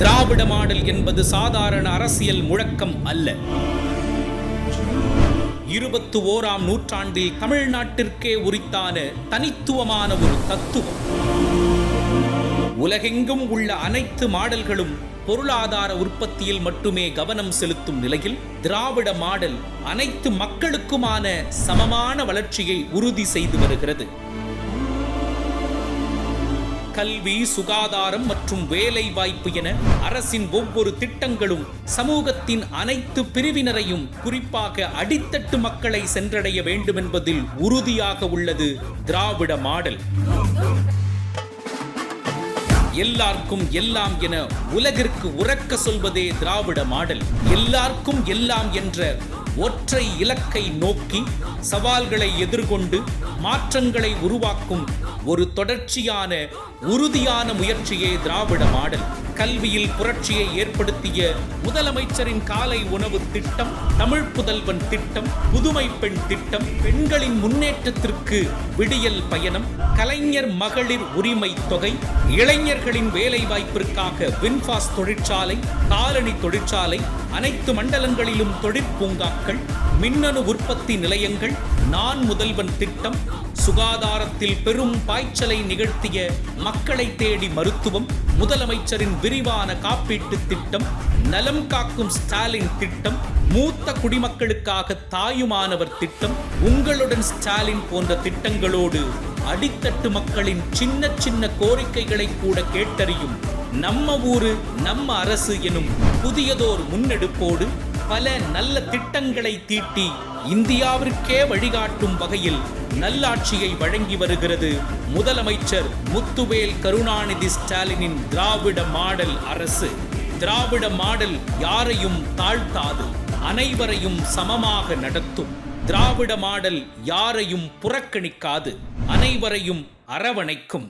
திராவிட model என்பது சாதாரண அரசியல் முழக்கம் அல்ல. 21ஆம் நூற்றாண்டில் தமிழ்நாட்டிற்கே உரித்தான தனித்துவமான ஒரு தத்துவம். உலகெங்கும் உள்ள அனைத்து மாடல்களும் பொருளாதார உற்பத்தியில் மட்டுமே கவனம் செலுத்தும் நிலையில் திராவிட மாடல் அனைத்து மக்களுக்குமான சமமான வளர்ச்சியை உறுதி செய்து வருகிறது. கல்வி, சுகாதாரம் மற்றும் வேலை வாய்ப்பு என அரசின் ஒவ்வொரு திட்டங்களும் சமூகத்தின் அனைத்து பிரிவினரையும், குறிப்பாக அடித்தட்டு மக்களை சென்றடைய வேண்டும் என்பதில் உறுதியாக உள்ளது திராவிட மாடல். எல்லாருக்கும் எல்லாம் என உலகிற்கு உரக்க சொல்வதே திராவிட மாடல். எல்லாருக்கும் எல்லாம் என்ற ஒற்றை இலக்கை நோக்கி சவால்களை எதிர்கொண்டு மாற்றங்களை உருவாக்கும் ஒரு தொடர்ச்சியான உறுதியான முயற்சியே திராவிட மாடல். கல்வியில் புரட்சியை ஏற்படுத்திய முதலமைச்சரின் காலை உணவு திட்டம், தமிழ் புதல்வன் திட்டம், புதுமை பெண் திட்டம், பெண்களின் முன்னேற்றத்திற்கு விடியல் பயணம், கலைஞர் மகளிர் உரிமை தொகை, இளைஞர்களின் வேலை வாய்ப்பிற்காக வின்பாஸ் தொழிற்சாலை, காலணி தொழிற்சாலை, அனைத்து மண்டலங்களிலும் தொழிற்பூங்காக்கள், மின்னணு உற்பத்தி நிலையங்கள், நான் முதல்வன் திட்டம், சுகாதாரத்தில் பெரும் பாய்ச்சலை நிகழ்த்திய மக்களை தேடி மருத்துவம், முதலமைச்சரின் விரிவான காப்பீட்டு திட்டம், நலம் காக்கும் ஸ்டாலின் திட்டம், மூத்த குடிமக்களுக்காக தாயுமானவர் திட்டம், உங்களுடன் ஸ்டாலின் போன்ற திட்டங்களோடு அடித்தட்டு மக்களின் சின்ன சின்ன கோரிக்கைகளை கூட கேட்டறியும் நம்ம ஊரு நம்ம அரசு எனும் புதியதோர் முன்னெடுப்போடு பல நல்ல திட்டங்களை தீட்டி இந்தியாவிற்கே வழிகாட்டும் வகையில் நல்லாட்சியை வழங்கி வருகிறது முதலமைச்சர் முத்துவேல் கருணாநிதி ஸ்டாலினின் திராவிட மாடல் அரசு. திராவிட மாடல் யாரையும் தாழ்த்தாது, அனைவரையும் சமமாக நடத்தும். திராவிட மாடல் யாரையும் புறக்கணிக்காது, அனைவரையும் அரவணைக்கும்.